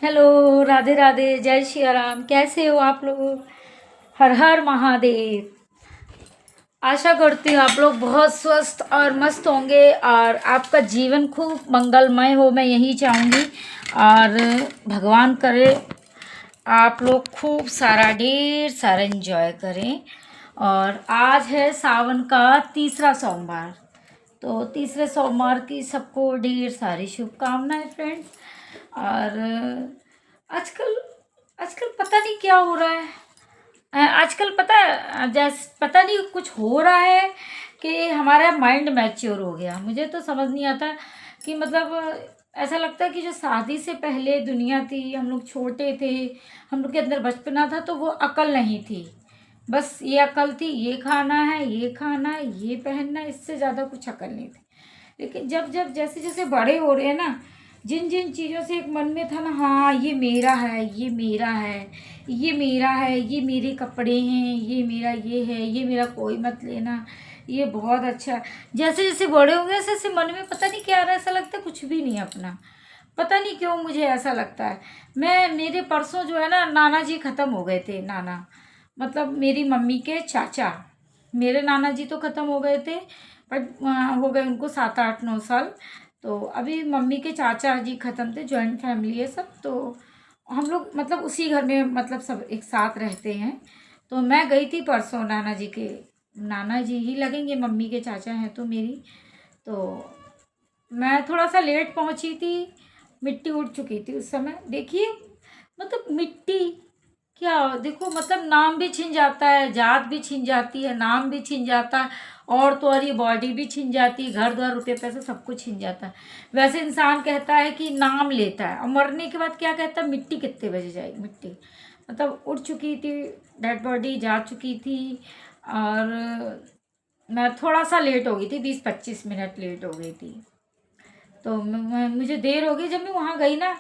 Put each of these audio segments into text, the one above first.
Hello, Radhe Radhe, जय श्री राम। कैसे हो आप लोग? हर हर महादेव। आशा करती हूँ आप लोग बहुत स्वस्थ और मस्त होंगे और आपका जीवन खूब मंगलमय हो, मैं यही चाहूँगी। और भगवान करे आप लोग खूब सारा ढेर सारा एंजॉय करें। और आज है सावन का तीसरा सोमवार, तो तीसरे सोमवार की सबको ढेर सारी शुभकामनाएं फ्रेंड्स। और आजकल आजकल पता नहीं क्या हो रहा है। आजकल पता है, जैसे पता नहीं कुछ हो रहा है कि हमारा माइंड मैच्योर हो गया। मुझे तो समझ नहीं आता कि मतलब ऐसा लगता है कि जो शादी से पहले दुनिया थी, हम लोग छोटे थे, हम लोग के अंदर बचपना था, तो वो अकल नहीं थी। बस ये अकल थी, ये खाना है, ये खाना है, ये पहनना है, इससे ज़्यादा कुछ अकल नहीं थी। लेकिन जब जब जैसे जैसे बड़े हो रहे हैं ना, जिन जिन चीज़ों से एक मन में था ना, हाँ ये मेरा है, ये मेरा है, ये मेरा है, ये मेरे कपड़े हैं, ये मेरा ये है, ये मेरा कोई मत लेना, ये बहुत अच्छा है। जैसे जैसे बड़े हो गए ऐसे ऐसे मन में पता नहीं क्या आ रहा है, ऐसा लगता है कुछ भी नहीं अपना। पता नहीं क्यों मुझे ऐसा लगता है। मेरे परसों जो है ना, नाना जी ख़त्म हो गए थे। नाना मतलब मेरी मम्मी के चाचा। मेरे नाना जी तो ख़त्म हो गए थे, बट हो गए उनको 7 8 9 साल। तो अभी मम्मी के चाचा जी ख़त्म थे। जॉइंट फैमिली है सब, तो हम लोग मतलब उसी घर में मतलब सब एक साथ रहते हैं। तो मैं गई थी परसों नाना जी के, नाना जी ही लगेंगे, मम्मी के चाचा हैं तो मेरी। तो मैं थोड़ा सा लेट पहुंची थी, मिट्टी उड़ चुकी थी उस समय। देखिए मतलब मिट्टी क्या, देखो मतलब नाम भी छिन जाता है, जात भी छिन जाती है, नाम भी छिन जाता है, और तो और ये बॉडी भी छिन जाती है, घर द्वार रुपये पैसे सब कुछ छिन जाता है। वैसे इंसान कहता है कि नाम लेता है, और मरने के बाद क्या कहता है, मिट्टी कितने बजे जाएगी। मिट्टी मतलब उड़ चुकी थी, डेड बॉडी जा चुकी थी। और मैं थोड़ा सा लेट हो गई थी, 20 25 मिनट लेट हो गई थी। तो मुझे देर हो गई। जब मैं वहाँ गई ना,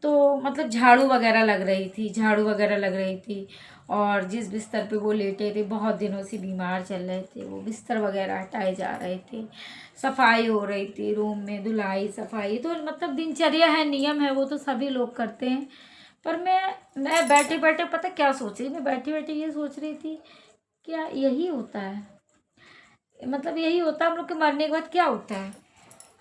तो मतलब झाड़ू वगैरह लग रही थी, झाड़ू वगैरह लग रही थी। और जिस बिस्तर पे वो लेटे थे, बहुत दिनों से बीमार चल रहे थे, वो बिस्तर वगैरह हटाए जा रहे थे, सफाई हो रही थी रूम में, धुलाई सफाई। तो मतलब दिनचर्या है, नियम है, वो तो सभी लोग करते हैं। पर मैं बैठे बैठे पता क्या सोच रही, मैं बैठे बैठे ये सोच रही थी, क्या यही होता है? मतलब यही होता है हम लोग के मरने के बाद? क्या होता है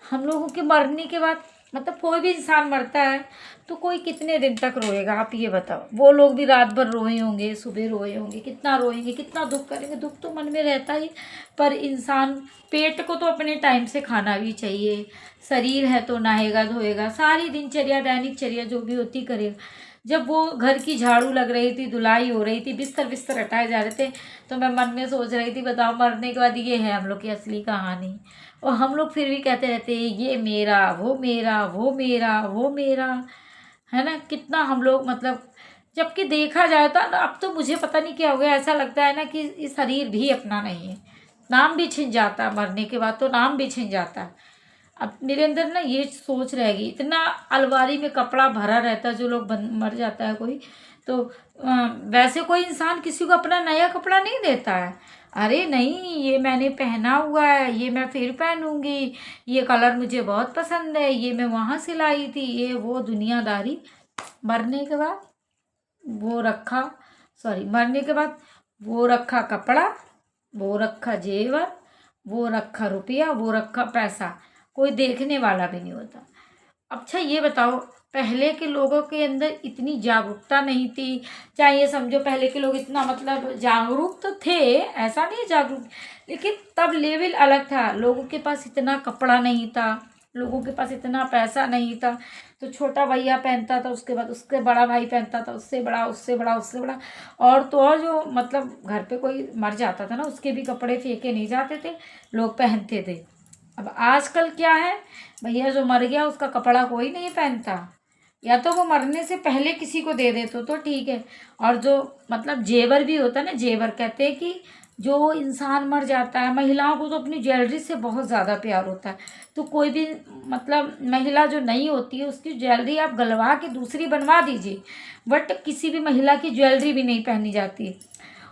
हम लोगों के मरने के बाद? मतलब कोई भी इंसान मरता है तो कोई कितने दिन तक रोएगा, आप ये बताओ। वो लोग भी रात भर रोए होंगे, सुबह रोए होंगे, कितना रोएंगे, कितना दुख करेंगे, दुख तो मन में रहता ही। पर इंसान पेट को तो अपने टाइम से खाना भी चाहिए, शरीर है तो नहाएगा धोएगा, सारी दिनचर्या दैनिक चर्या जो भी होती करेगा। जब वो घर की झाड़ू लग रही थी, धुलाई हो रही थी, बिस्तर बिस्तर हटाए जा रहे थे, तो मैं मन में सोच रही थी बताओ मरने के बाद ये है हम लोग की असली कहानी। और हम लोग फिर भी कहते रहते हैं ये मेरा, वो मेरा, वो मेरा, वो मेरा, है ना। कितना हम लोग मतलब, जबकि देखा जाए तो अब तो मुझे पता नहीं क्या हो गया, ऐसा लगता है ना कि ये शरीर भी अपना नहीं है। नाम भी छिन जाता है मरने के बाद, तो नाम भी छिन जाता है। अब मेरे अंदर ना ये सोच रहेगी, इतना अलमारी में कपड़ा भरा रहता है, जो लोग मर जाता है कोई, तो वैसे कोई इंसान किसी को अपना नया कपड़ा नहीं देता है। अरे नहीं, ये मैंने पहना हुआ है, ये मैं फिर पहनूंगी, ये कलर मुझे बहुत पसंद है, ये मैं वहाँ से लाई थी, ये वो दुनियादारी। मरने के बाद वो रखा, सॉरी, मरने के बाद वो रखा कपड़ा, वो रखा जेवर, वो रखा रुपया, वो रखा पैसा, कोई देखने वाला भी नहीं होता। अच्छा ये बताओ, पहले के लोगों के अंदर इतनी जागरूकता नहीं थी। चाहे ये समझो पहले के लोग इतना मतलब जागरूक तो थे, ऐसा नहीं है जागरूक, लेकिन तब लेवल अलग था। लोगों के पास इतना कपड़ा नहीं था, लोगों के पास इतना पैसा नहीं था। तो छोटा भैया पहनता था, उसके बाद उसके बड़ा भाई पहनता था, उससे बड़ा, उससे बड़ा, उससे बड़ा। और तो और जो मतलब घर पे कोई मर जाता था ना, उसके भी कपड़े फेंके नहीं जाते थे, लोग पहनते थे। अब आजकल क्या है, भैया जो मर गया उसका कपड़ा कोई नहीं पहनता, या तो वो मरने से पहले किसी को दे दे तो ठीक है। और जो मतलब जेवर भी होता है ना, जेवर कहते हैं कि जो इंसान मर जाता है, महिलाओं को तो अपनी ज्वेलरी से बहुत ज़्यादा प्यार होता है। तो कोई भी मतलब महिला जो नहीं होती है, उसकी ज्वेलरी आप गलवा के दूसरी बनवा दीजिए, बट किसी भी महिला की ज्वेलरी भी नहीं पहनी जाती।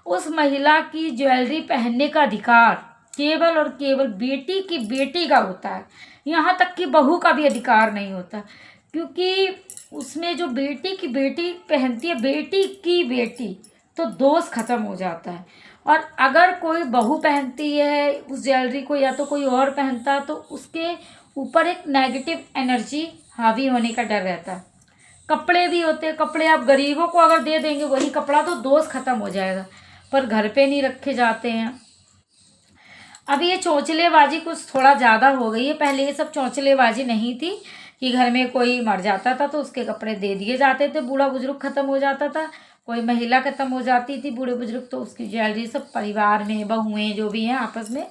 उस महिला की ज्वेलरी पहनने का अधिकार केवल और केवल बेटी की बेटी का होता है। यहाँ तक कि बहू का भी अधिकार नहीं होता, क्योंकि उसमें जो बेटी की बेटी पहनती है, बेटी की बेटी, तो दोष खत्म हो जाता है। और अगर कोई बहू पहनती है उस ज्वेलरी को, या तो कोई और पहनता है, तो उसके ऊपर एक नेगेटिव एनर्जी हावी होने का डर रहता है। कपड़े भी होते हैं, कपड़े आप गरीबों को अगर दे देंगे वही कपड़ा, तो दोष खत्म हो जाएगा, पर घर पे नहीं रखे जाते हैं। अब ये चौंचलेबाजी कुछ थोड़ा ज़्यादा हो गई है। पहले ये सब चौंचलेबाजी नहीं थी कि घर में कोई मर जाता था तो उसके कपड़े दे दिए जाते थे, बूढ़ा बुजुर्ग ख़त्म हो जाता था, कोई महिला ख़त्म हो जाती थी बूढ़े बुजुर्ग, तो उसकी ज्वेलरी सब परिवार में बहुएँ जो भी हैं आपस में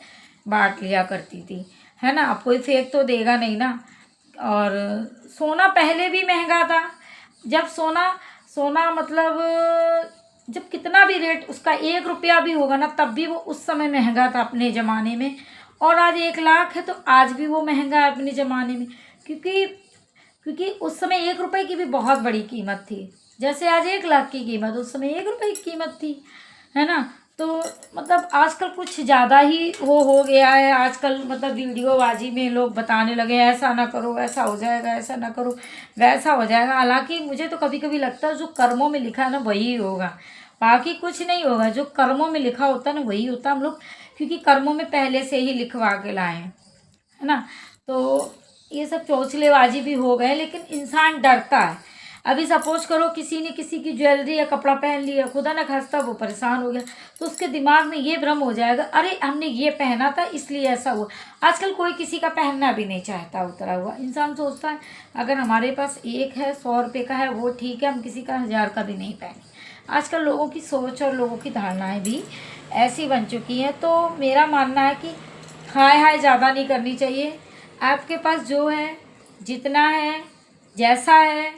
बांट लिया करती थी, है ना। अब कोई फेंक तो देगा नहीं ना। और सोना पहले भी महंगा था। जब सोना सोना मतलब जब कितना भी रेट उसका 1 रुपया भी होगा ना, तब भी वो उस समय महंगा था अपने ज़माने में। और आज 1 लाख है तो आज भी वो महंगा है अपने ज़माने में, क्योंकि क्योंकि उस समय 1 रुपये की भी बहुत बड़ी कीमत थी। जैसे आज 1 लाख की कीमत, उस समय 1 रुपये की कीमत थी, है ना। तो मतलब आजकल कुछ ज़्यादा ही हो गया है। आजकल मतलब वीडियोबाजी में लोग बताने लगे ऐसा ना करो, ऐसा हो जाएगा, ऐसा ना करो, वैसा हो जाएगा। हालांकि मुझे तो कभी कभी लगता है जो कर्मों में लिखा है ना वही होगा, बाकी कुछ नहीं होगा। जो कर्मों में लिखा होता है ना वही होता है। हम लोग क्योंकि कर्मों में पहले से ही लिखवा के लाए हैं, है ना। तो ये सब चौचलेबाजी भी हो गए, लेकिन इंसान डरता है। अभी सपोज करो किसी ने किसी की ज्वेलरी या कपड़ा पहन लिया, खुदा ना खास्ता वो परेशान हो गया, तो उसके दिमाग में ये भ्रम हो जाएगा, अरे हमने ये पहना था इसलिए ऐसा हुआ। आजकल कोई किसी का पहनना भी नहीं चाहता उतरा हुआ। इंसान सोचता है अगर हमारे पास एक है 100 रुपये का है वो ठीक है, हम किसी का 1000 का भी नहीं पहने। आजकल लोगों की सोच और लोगों की धारणाएँ भी ऐसी बन चुकी हैं। तो मेरा मानना है कि हाय हाय ज़्यादा नहीं करनी चाहिए। आपके पास जो है, जितना है, जैसा है,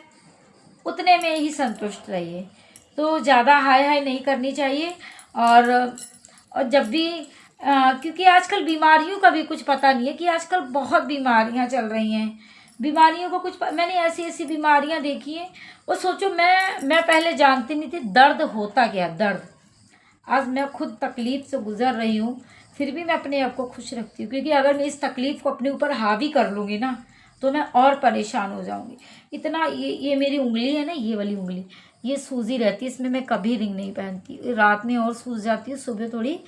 उतने में ही संतुष्ट रहिए। तो ज़्यादा हाय हाय नहीं करनी चाहिए। और जब भी क्योंकि आजकल बीमारियों का भी कुछ पता नहीं है कि आजकल बहुत बीमारियां चल रही हैं। बीमारियों को मैंने ऐसी ऐसी बीमारियां देखी हैं, और सोचो मैं पहले जानती नहीं थी दर्द होता क्या, दर्द। आज मैं खुद तकलीफ़ से गुज़र रही हूँ, फिर भी मैं अपने आप को खुश रखती हूँ, क्योंकि अगर मैं इस तकलीफ़ को अपने ऊपर हावी कर लूँगी ना तो मैं और परेशान हो जाऊँगी। इतना ये मेरी उंगली है ना, ये वाली उंगली, ये सूजी रहती है, इसमें मैं कभी रिंग नहीं पहनती। रात में और सूज जाती है, सुबह थोड़ी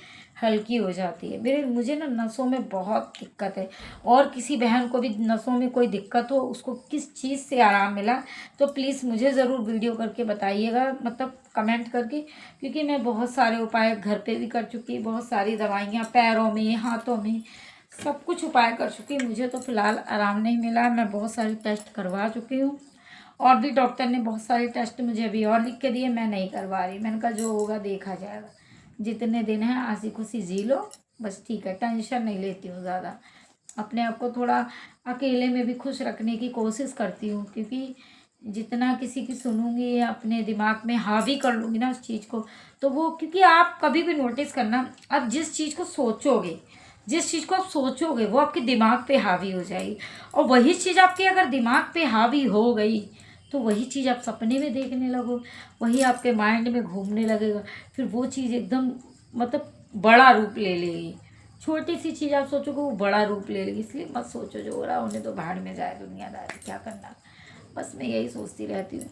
हल्की हो जाती है। मुझे ना नसों में बहुत दिक्कत है। और किसी बहन को भी नसों में कोई दिक्कत हो, उसको किस चीज़ से आराम मिला, तो प्लीज़ मुझे ज़रूर वीडियो करके बताइएगा, मतलब कमेंट करके। क्योंकि मैं बहुत सारे उपाय घर पे भी कर चुकी, बहुत सारी दवाइयाँ पैरों में, हाथों में, सब कुछ उपाय कर चुकी। मुझे तो फ़िलहाल आराम नहीं मिला। मैं बहुत सारे टेस्ट करवा चुकी हूँ, और भी डॉक्टर ने बहुत सारे टेस्ट मुझे अभी और लिख के दिए, मैं नहीं करवा रही। मैंने कहा जो होगा देखा जाएगा, जितने दिन हैं हंसी खुशी जी लो, बस ठीक है। टेंशन नहीं लेती हूँ ज़्यादा। अपने आप को थोड़ा अकेले में भी खुश रखने की कोशिश करती हूँ, क्योंकि जितना किसी की सुनूंगी या अपने दिमाग में हावी कर लूँगी ना उस चीज़ को, तो वो, क्योंकि आप कभी भी नोटिस करना, आप जिस चीज़ को सोचोगे, जिस चीज़ को आप सोचोगे वो आपके दिमाग पे हावी हो जाएगी। और वही चीज़ आपके अगर दिमाग पे हावी हो गई तो वही चीज़ आप सपने में देखने लगो, वही आपके माइंड में घूमने लगेगा। फिर वो चीज़ एकदम मतलब बड़ा रूप ले लेगी। छोटी सी चीज़ आप सोचोगे वो बड़ा रूप ले लेगी। इसलिए मत सोचो, जो हो रहा होने तो भाड़ में जाए दुनियादारी, क्या करना। बस मैं यही सोचती रहती हूँ।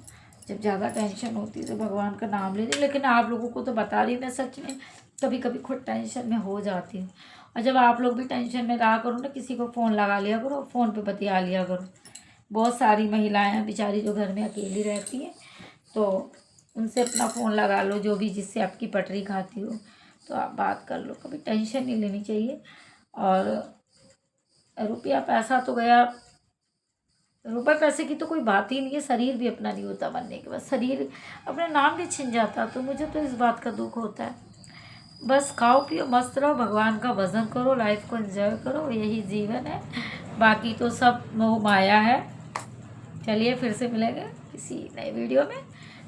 जब ज़्यादा टेंशन होती है तो भगवान का नाम लेती हूँ। लेकिन आप लोगों को तो बता रही मैं, सच में कभी कभी खुद टेंशन में हो जाती हूँ। और जब आप लोग भी टेंशन में रहा करो ना, किसी को फ़ोन लगा लिया करो, फ़ोन पे बतिया लिया करो। बहुत सारी महिलाएं हैं बेचारी जो घर में अकेली रहती हैं, तो उनसे अपना फ़ोन लगा लो, जो भी जिससे आपकी पटरी खाती हो, तो आप बात कर लो। कभी टेंशन नहीं लेनी चाहिए। और रुपया पैसा तो गया, रुपये पैसे की तो कोई बात ही नहीं है। शरीर भी अपना नहीं होता, मरने के बाद शरीर अपना नाम भी छिन जाता। तो मुझे तो इस बात का दुख होता है। बस खाओ पियो मस्त रहो, भगवान का भजन करो, लाइफ को एंजॉय करो, यही जीवन है। बाकी तो सब मोह माया है। चलिए फिर से मिलेंगे किसी नए वीडियो में,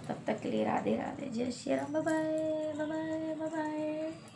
तब तक के लिए राधे राधे, जय Shri Ram, bye bye bye bye bye.